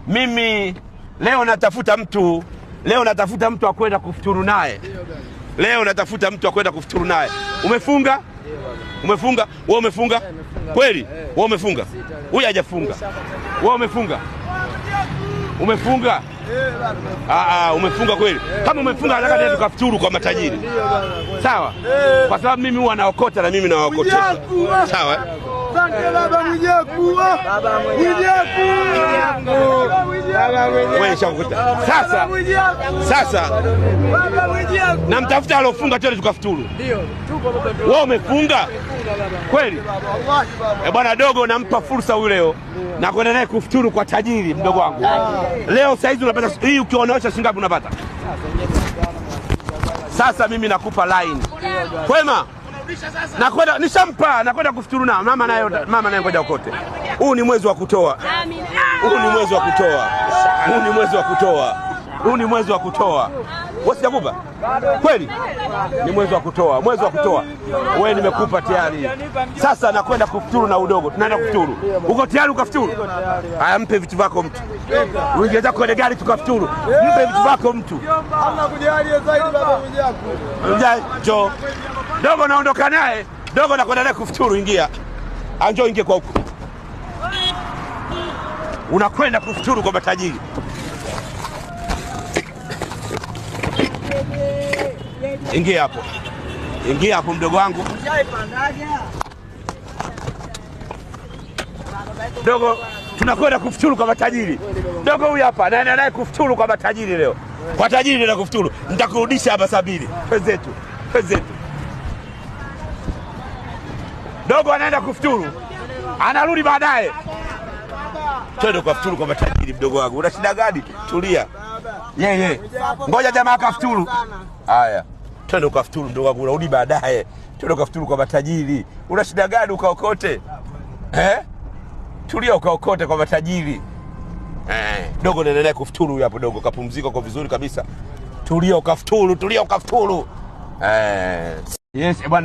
Mimi leo natafuta mtu wa kwenda kufuturu naye. Umefunga? Umefunga? Wewe umefunga? Kweli? Wewe umefunga? Huyu hajafunga. Wewe umefunga? Umefunga? Umefunga kweli? Kama umefunga nataka tena tukafuturu kwa matajiri. Sawa? Kwa sababu mimi huwa naokota na mimi nawaokotesha. Sawa? Asante baba Mwijaku. Sasa namtafuta alofunga tena tukafuturu. Wewe umefunga? Kweli? Bwana dogo, nampa fursa huyu leo na kwenda naye kufuturu kwa tajiri mdogo wangu. Leo saizi unapata hii, ukionaosha shilingi ngapi unapata? Sasa mimi nakupa line. Kwema? Nakwenda nishampa, nakwenda kufuturu na mama naye ngoja ukote. Huu ni mwezi wa kutoa. Wewe sijakupa? Kweli? Ni mwezi wa kutoa. Wewe nimekupa tayari. Sasa nakwenda kufuturu na udogo. Tunaenda kufuturu. Uko tayari ukafuturu? Haya, mpe vitu vyako mtu. Uingiza kwenye gari tukafuturu. Mpe vitu vyako mtu. Hamna kujalia zaidi baba Mwijaku. Njoo. Dogo naondoka naye. Dogo nakwenda naye kufuturu, ingia. Njoo ingie kwa huko. Unakwenda kufuturu kwa matajiri. Ingia hapo mdogo wangu. Dogo, tunakwenda kufuturu kwa matajiri. Dogo huyu hapa naenda naye kufuturu kwa matajiri leo. Kwa tajiri na kufuturu. Nitakurudisha hapa 70. Wenzetu. Dogo anaenda kufuturu. Anarudi baadaye. Twende kufuturu kwa matajiri mdogo wangu. Una shida gani? Tulia. Yeye. Ngoja jamaa kafuturu. Haya. Twende kufuturu mdogo wangu, unarudi baadaye. Twende kufuturu kwa matajiri. Una shida gani ukaokote? Tulia ukaokote kwa matajiri. Dogo nenda naye kufuturu huyu hapo dogo. Kapumzika kwa vizuri kabisa. Tulia ukafuturu. Yes, bwana.